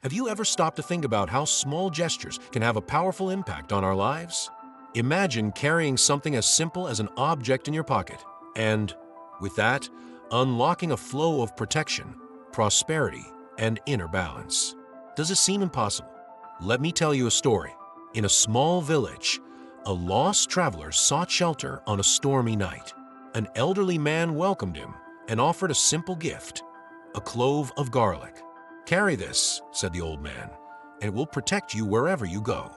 Have you ever stopped to think about how small gestures can have a powerful impact on our lives? Imagine carrying something as simple as an object in your pocket and, with that, unlocking a flow of protection, prosperity, and inner balance. Does it seem impossible? Let me tell you a story. In a small village, a lost traveler sought shelter on a stormy night. An elderly man welcomed him and offered a simple gift, a clove of garlic. "Carry this," said the old man, "and it will protect you wherever you go."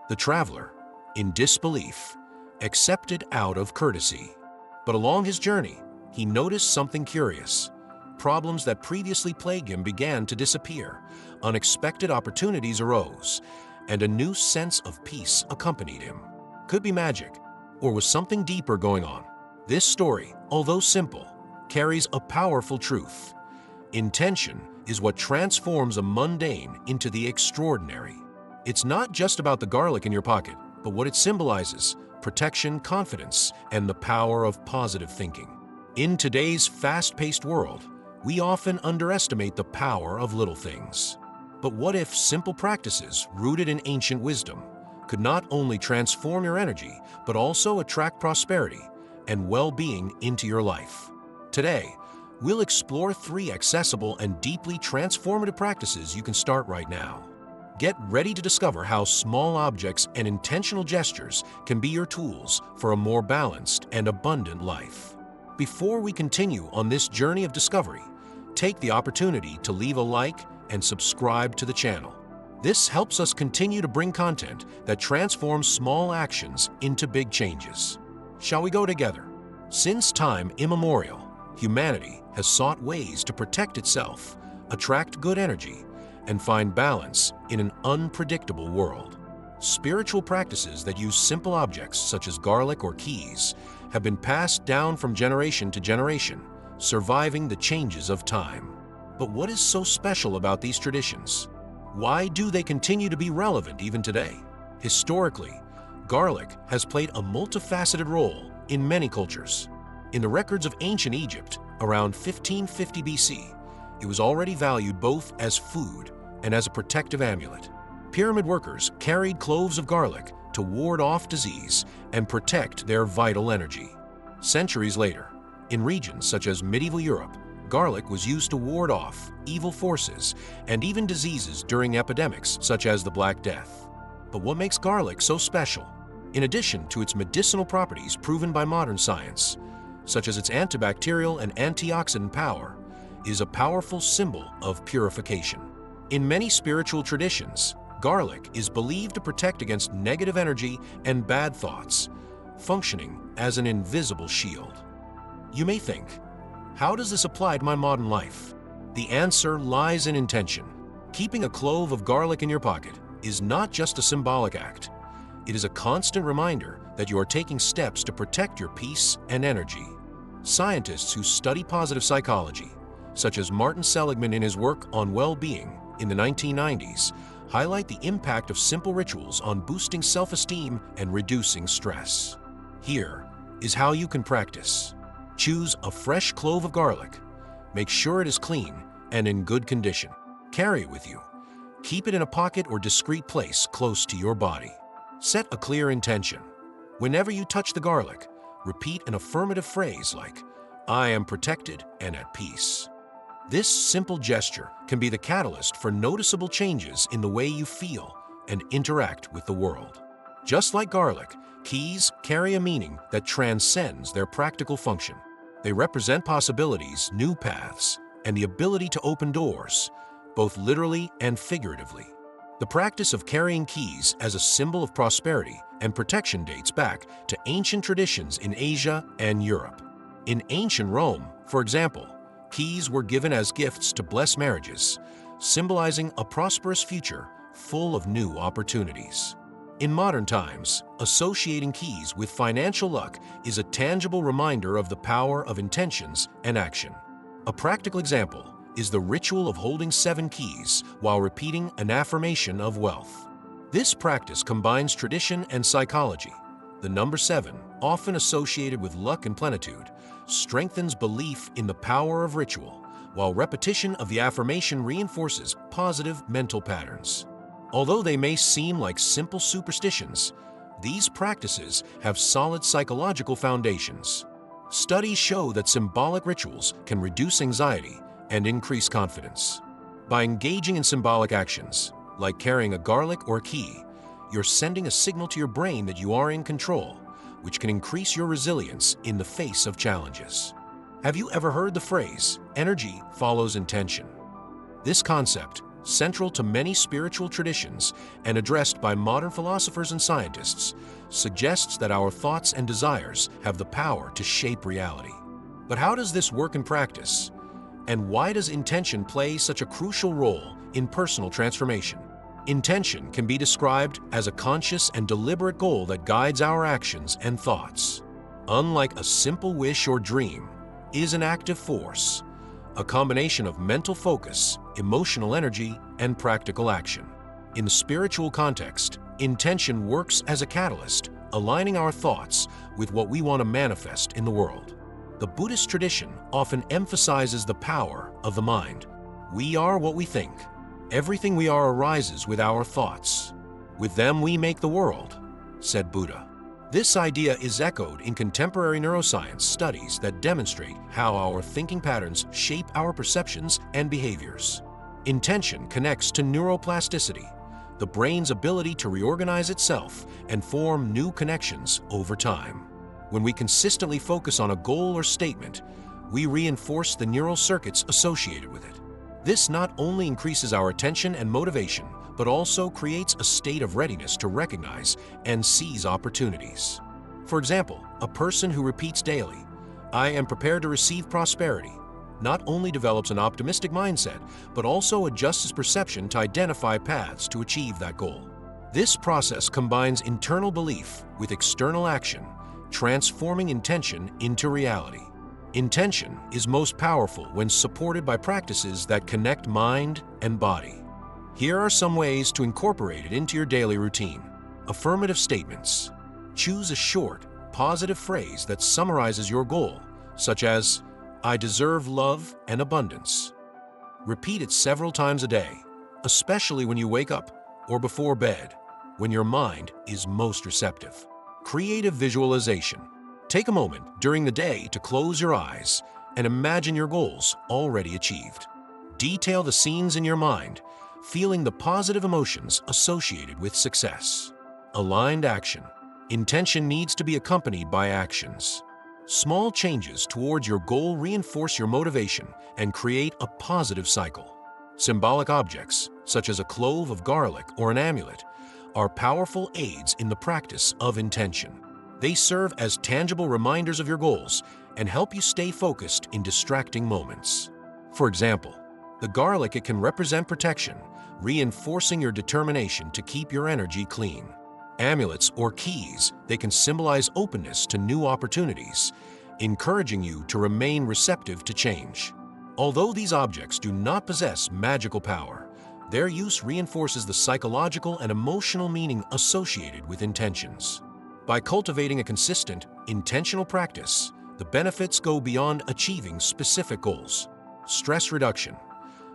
The traveler, in disbelief, accepted out of courtesy. But along his journey, he noticed something curious. Problems that previously plagued him began to disappear, unexpected opportunities arose, and a new sense of peace accompanied him. Could be magic, or was something deeper going on? This story, although simple, carries a powerful truth. Intention is what transforms a mundane into the extraordinary. It's not just about the garlic in your pocket, but what it symbolizes: protection, confidence, and the power of positive thinking. In today's fast-paced world, we often underestimate the power of little things. But what if simple practices rooted in ancient wisdom could not only transform your energy, but also attract prosperity and well-being into your life? Today, we'll explore 3 accessible and deeply transformative practices you can start right now. Get ready to discover how small objects and intentional gestures can be your tools for a more balanced and abundant life. Before we continue on this journey of discovery, take the opportunity to leave a like and subscribe to the channel. This helps us continue to bring content that transforms small actions into big changes. Shall we go together? Since time immemorial, humanity has sought ways to protect itself, attract good energy, and find balance in an unpredictable world. Spiritual practices that use simple objects such as garlic or keys have been passed down from generation to generation, surviving the changes of time. But what is so special about these traditions? Why do they continue to be relevant even today? Historically, garlic has played a multifaceted role in many cultures. In the records of ancient Egypt, around 1550 BC, it was already valued both as food and as a protective amulet. Pyramid workers carried cloves of garlic to ward off disease and protect their vital energy. Centuries later, in regions such as medieval Europe, garlic was used to ward off evil forces and even diseases during epidemics such as the Black Death. But what makes garlic so special? In addition to its medicinal properties proven by modern science, such as its antibacterial and antioxidant power, is a powerful symbol of purification. In many spiritual traditions, garlic is believed to protect against negative energy and bad thoughts, functioning as an invisible shield. You may think, how does this apply to my modern life? The answer lies in intention. Keeping a clove of garlic in your pocket is not just a symbolic act. It is a constant reminder that you are taking steps to protect your peace and energy. Scientists who study positive psychology, such as Martin Seligman in his work on well-being in the 1990s, highlight the impact of simple rituals on boosting self-esteem and reducing stress. Here is how you can practice. Choose a fresh clove of garlic. Make sure it is clean and in good condition. Carry it with you. Keep it in a pocket or discreet place close to your body. Set a clear intention. Whenever you touch the garlic, repeat an affirmative phrase like, "I am protected and at peace." This simple gesture can be the catalyst for noticeable changes in the way you feel and interact with the world. Just like garlic, keys carry a meaning that transcends their practical function. They represent possibilities, new paths, and the ability to open doors, both literally and figuratively. The practice of carrying keys as a symbol of prosperity and protection dates back to ancient traditions in Asia and Europe. In ancient Rome, for example, keys were given as gifts to bless marriages, symbolizing a prosperous future full of new opportunities. In modern times, associating keys with financial luck is a tangible reminder of the power of intentions and action. A practical example is the ritual of holding 7 keys while repeating an affirmation of wealth. This practice combines tradition and psychology. The number 7, often associated with luck and plenitude, strengthens belief in the power of ritual, while repetition of the affirmation reinforces positive mental patterns. Although they may seem like simple superstitions, these practices have solid psychological foundations. Studies show that symbolic rituals can reduce anxiety and increase confidence. By engaging in symbolic actions, like carrying a garlic or a key, you're sending a signal to your brain that you are in control, which can increase your resilience in the face of challenges. Have you ever heard the phrase, "energy follows intention"? This concept, central to many spiritual traditions and addressed by modern philosophers and scientists, suggests that our thoughts and desires have the power to shape reality. But how does this work in practice? And why does intention play such a crucial role in personal transformation? Intention can be described as a conscious and deliberate goal that guides our actions and thoughts. Unlike a simple wish or dream, it is an active force, a combination of mental focus, emotional energy, and practical action. In the spiritual context, intention works as a catalyst, aligning our thoughts with what we want to manifest in the world. The Buddhist tradition often emphasizes the power of the mind. We are what we think. Everything we are arises with our thoughts. With them we make the world, said Buddha. This idea is echoed in contemporary neuroscience studies that demonstrate how our thinking patterns shape our perceptions and behaviors. Intention connects to neuroplasticity, the brain's ability to reorganize itself and form new connections over time. When we consistently focus on a goal or statement, we reinforce the neural circuits associated with it. This not only increases our attention and motivation, but also creates a state of readiness to recognize and seize opportunities. For example, a person who repeats daily, "I am prepared to receive prosperity," not only develops an optimistic mindset, but also adjusts his perception to identify paths to achieve that goal. This process combines internal belief with external action, transforming intention into reality. Intention is most powerful when supported by practices that connect mind and body. Here are some ways to incorporate it into your daily routine. Affirmative statements. Choose a short, positive phrase that summarizes your goal, such as, "I deserve love and abundance." Repeat it several times a day, especially when you wake up or before bed, when your mind is most receptive. Creative visualization. Take a moment during the day to close your eyes and imagine your goals already achieved. Detail the scenes in your mind, feeling the positive emotions associated with success. Aligned action. Intention needs to be accompanied by actions. Small changes towards your goal reinforce your motivation and create a positive cycle. Symbolic objects, such as a clove of garlic or an amulet, are powerful aids in the practice of intention. They serve as tangible reminders of your goals and help you stay focused in distracting moments. For example, the garlic, it can represent protection, reinforcing your determination to keep your energy clean. Amulets or keys, they can symbolize openness to new opportunities, encouraging you to remain receptive to change. Although these objects do not possess magical power, their use reinforces the psychological and emotional meaning associated with intentions. By cultivating a consistent, intentional practice, the benefits go beyond achieving specific goals. Stress reduction.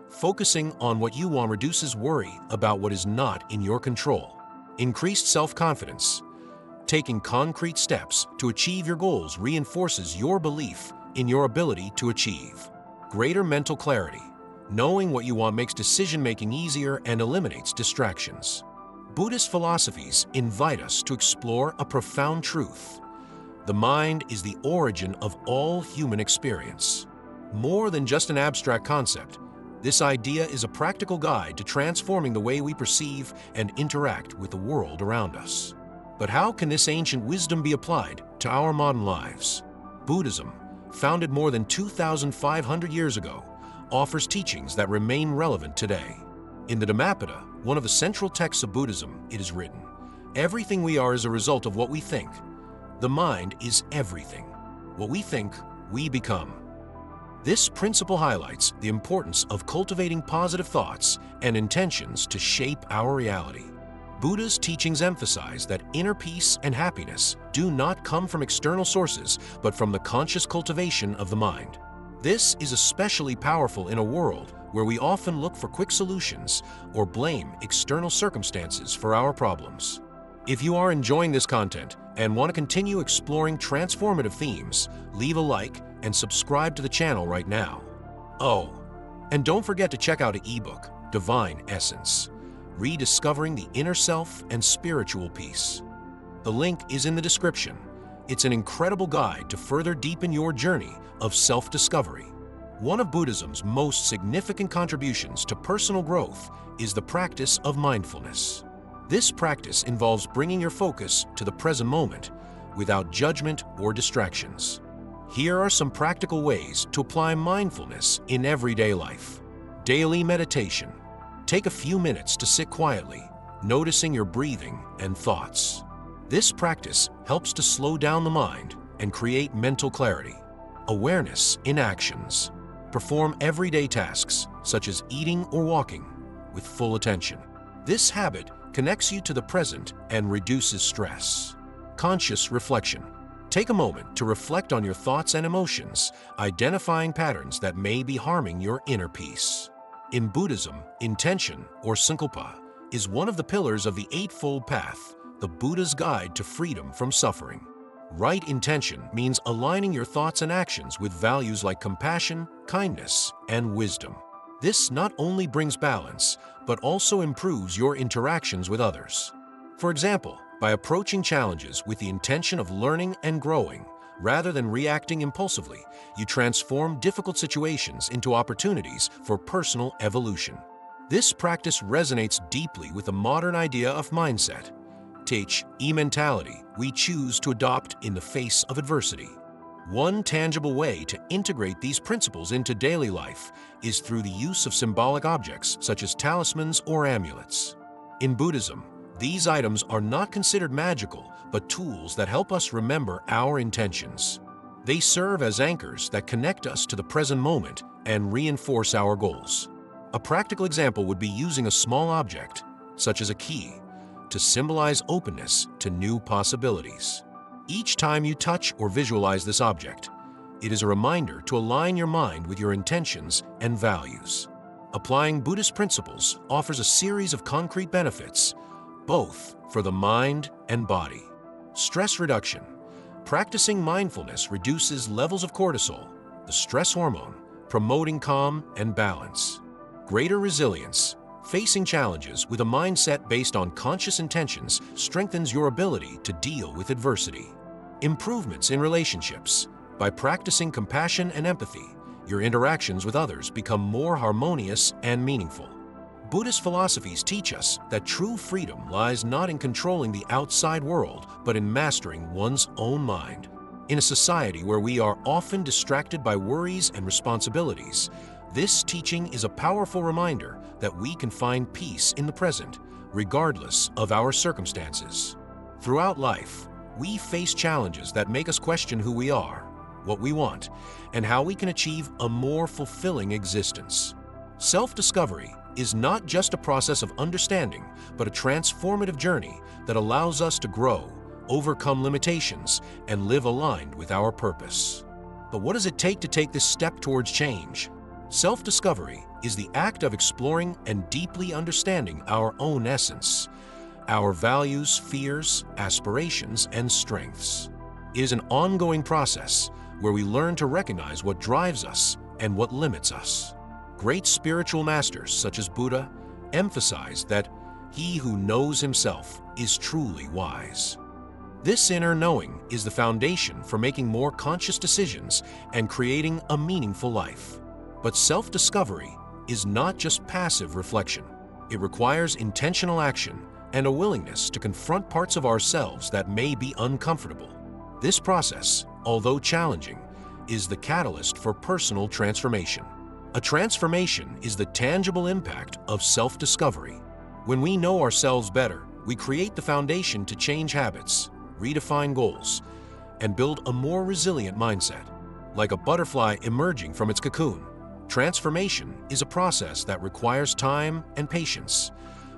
Focusing on what you want reduces worry about what is not in your control. Increased self-confidence. Taking concrete steps to achieve your goals reinforces your belief in your ability to achieve. Greater mental clarity. Knowing what you want makes decision-making easier and eliminates distractions. Buddhist philosophies invite us to explore a profound truth. The mind is the origin of all human experience. More than just an abstract concept, this idea is a practical guide to transforming the way we perceive and interact with the world around us. But how can this ancient wisdom be applied to our modern lives? Buddhism, founded more than 2,500 years ago, offers teachings that remain relevant today. In the Dhammapada, one of the central texts of Buddhism, it is written, "Everything we are is a result of what we think. The mind is everything. What we think, we become." This principle highlights the importance of cultivating positive thoughts and intentions to shape our reality. Buddha's teachings emphasize that inner peace and happiness do not come from external sources, but from the conscious cultivation of the mind. This is especially powerful in a world where we often look for quick solutions or blame external circumstances for our problems. If you are enjoying this content and want to continue exploring transformative themes, leave a like and subscribe to the channel right now. Oh, and don't forget to check out an ebook, Divine Essence, Rediscovering the Inner Self and Spiritual Peace. The link is in the description. It's an incredible guide to further deepen your journey of self-discovery. One of Buddhism's most significant contributions to personal growth is the practice of mindfulness. This practice involves bringing your focus to the present moment without judgment or distractions. Here are some practical ways to apply mindfulness in everyday life. Daily meditation. Take a few minutes to sit quietly, noticing your breathing and thoughts. This practice helps to slow down the mind and create mental clarity. Awareness in actions. Perform everyday tasks, such as eating or walking, with full attention. This habit connects you to the present and reduces stress. Conscious reflection. Take a moment to reflect on your thoughts and emotions, identifying patterns that may be harming your inner peace. In Buddhism, intention, or sankalpa, is one of the pillars of the Eightfold Path, the Buddha's guide to freedom from suffering. Right intention means aligning your thoughts and actions with values like compassion, kindness, and wisdom. This not only brings balance, but also improves your interactions with others. For example, by approaching challenges with the intention of learning and growing, rather than reacting impulsively, you transform difficult situations into opportunities for personal evolution. This practice resonates deeply with the modern idea of mindset, mentality we choose to adopt in the face of adversity. One tangible way to integrate these principles into daily life is through the use of symbolic objects such as talismans or amulets. In Buddhism, these items are not considered magical, but tools that help us remember our intentions. They serve as anchors that connect us to the present moment and reinforce our goals. A practical example would be using a small object, such as a key, to symbolize openness to new possibilities. Each time you touch or visualize this object, it is a reminder to align your mind with your intentions and values. Applying Buddhist principles offers a series of concrete benefits, both for the mind and body. Stress reduction. Practicing mindfulness reduces levels of cortisol, the stress hormone, promoting calm and balance. Greater resilience. Facing challenges with a mindset based on conscious intentions strengthens your ability to deal with adversity. Improvements in relationships. By practicing compassion and empathy, your interactions with others become more harmonious and meaningful. Buddhist philosophies teach us that true freedom lies not in controlling the outside world, but in mastering one's own mind. In a society where we are often distracted by worries and responsibilities, this teaching is a powerful reminder that we can find peace in the present, regardless of our circumstances. Throughout life, we face challenges that make us question who we are, what we want, and how we can achieve a more fulfilling existence. Self-discovery is not just a process of understanding, but a transformative journey that allows us to grow, overcome limitations, and live aligned with our purpose. But what does it take to take this step towards change? Self-discovery is the act of exploring and deeply understanding our own essence, our values, fears, aspirations, and strengths. It is an ongoing process where we learn to recognize what drives us and what limits us. Great spiritual masters such as Buddha emphasize that he who knows himself is truly wise. This inner knowing is the foundation for making more conscious decisions and creating a meaningful life. But self-discovery is not just passive reflection. It requires intentional action and a willingness to confront parts of ourselves that may be uncomfortable. This process, although challenging, is the catalyst for personal transformation. A transformation is the tangible impact of self-discovery. When we know ourselves better, we create the foundation to change habits, redefine goals, and build a more resilient mindset. Like a butterfly emerging from its cocoon, transformation is a process that requires time and patience,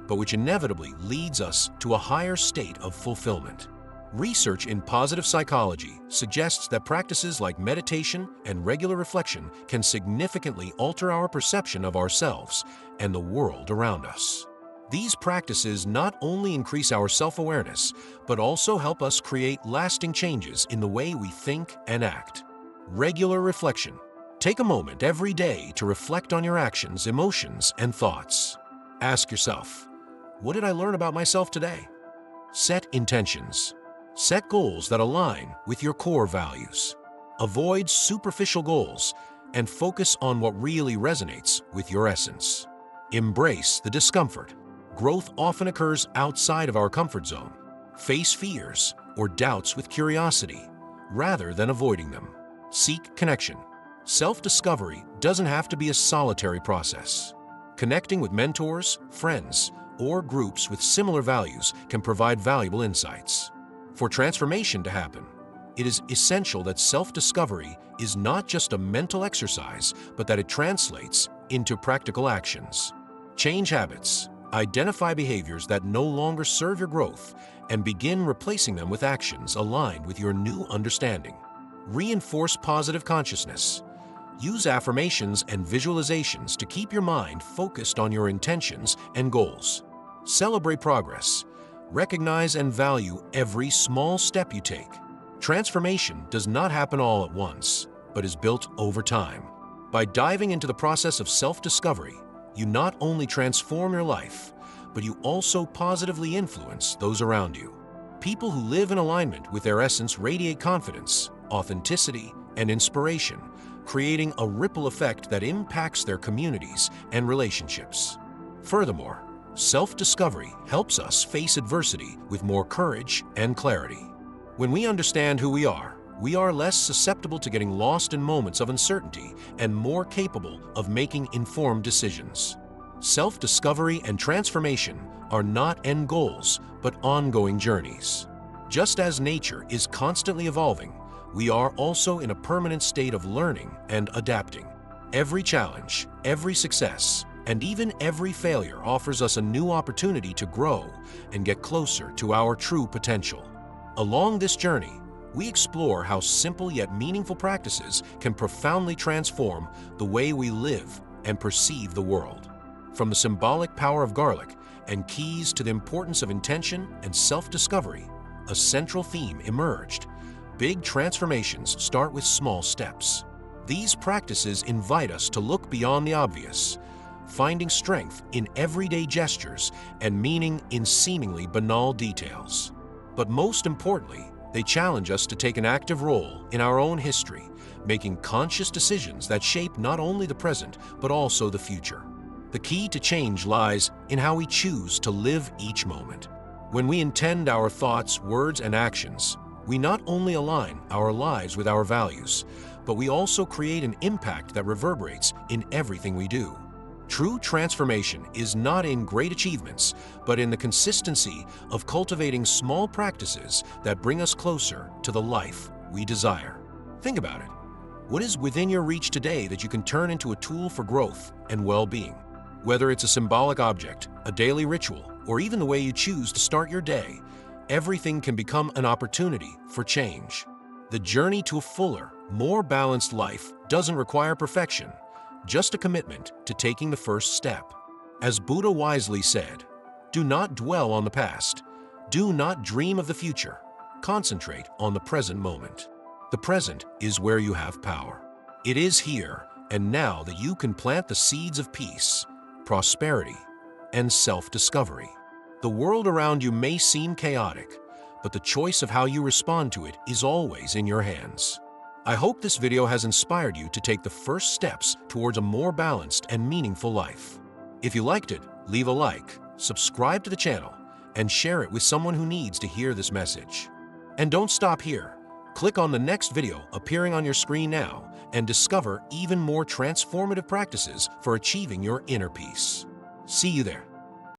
but which inevitably leads us to a higher state of fulfillment. Research in positive psychology suggests that practices like meditation and regular reflection can significantly alter our perception of ourselves and the world around us. These practices not only increase our self-awareness, but also help us create lasting changes in the way we think and act. Regular reflection. Take a moment every day to reflect on your actions, emotions, and thoughts. Ask yourself, what did I learn about myself today? Set intentions. Set goals that align with your core values. Avoid superficial goals and focus on what really resonates with your essence. Embrace the discomfort. Growth often occurs outside of our comfort zone. Face fears or doubts with curiosity, rather than avoiding them. Seek connection. Self-discovery doesn't have to be a solitary process. Connecting with mentors, friends, or groups with similar values can provide valuable insights. For transformation to happen, it is essential that self-discovery is not just a mental exercise, but that it translates into practical actions. Change habits. Identify behaviors that no longer serve your growth and begin replacing them with actions aligned with your new understanding. Reinforce positive consciousness. Use affirmations and visualizations to keep your mind focused on your intentions and goals. Celebrate progress. Recognize and value every small step you take. Transformation does not happen all at once, but is built over time. By diving into the process of self-discovery, you not only transform your life, but you also positively influence those around you. People who live in alignment with their essence radiate confidence, authenticity, and inspiration, creating a ripple effect that impacts their communities and relationships. Furthermore, self-discovery helps us face adversity with more courage and clarity. When we understand who we are less susceptible to getting lost in moments of uncertainty and more capable of making informed decisions. Self-discovery and transformation are not end goals, but ongoing journeys. Just as nature is constantly evolving, we are also in a permanent state of learning and adapting. Every challenge, every success, and even every failure offers us a new opportunity to grow and get closer to our true potential. Along this journey, we explore how simple yet meaningful practices can profoundly transform the way we live and perceive the world. From the symbolic power of garlic and keys to the importance of intention and self-discovery, a central theme emerged. Big transformations start with small steps. These practices invite us to look beyond the obvious, finding strength in everyday gestures and meaning in seemingly banal details. But most importantly, they challenge us to take an active role in our own history, making conscious decisions that shape not only the present, but also the future. The key to change lies in how we choose to live each moment. When we intend our thoughts, words, and actions, we not only align our lives with our values, but we also create an impact that reverberates in everything we do. True transformation is not in great achievements, but in the consistency of cultivating small practices that bring us closer to the life we desire. Think about it. What is within your reach today that you can turn into a tool for growth and well-being? Whether it's a symbolic object, a daily ritual, or even the way you choose to start your day, everything can become an opportunity for change. The journey to a fuller, more balanced life doesn't require perfection, just a commitment to taking the first step. As Buddha wisely said, do not dwell on the past. Do not dream of the future. Concentrate on the present moment. The present is where you have power. It is here and now that you can plant the seeds of peace, prosperity, and self-discovery. The world around you may seem chaotic, but the choice of how you respond to it is always in your hands. I hope this video has inspired you to take the first steps towards a more balanced and meaningful life. If you liked it, leave a like, subscribe to the channel, and share it with someone who needs to hear this message. And don't stop here. Click on the next video appearing on your screen now and discover even more transformative practices for achieving your inner peace. See you there.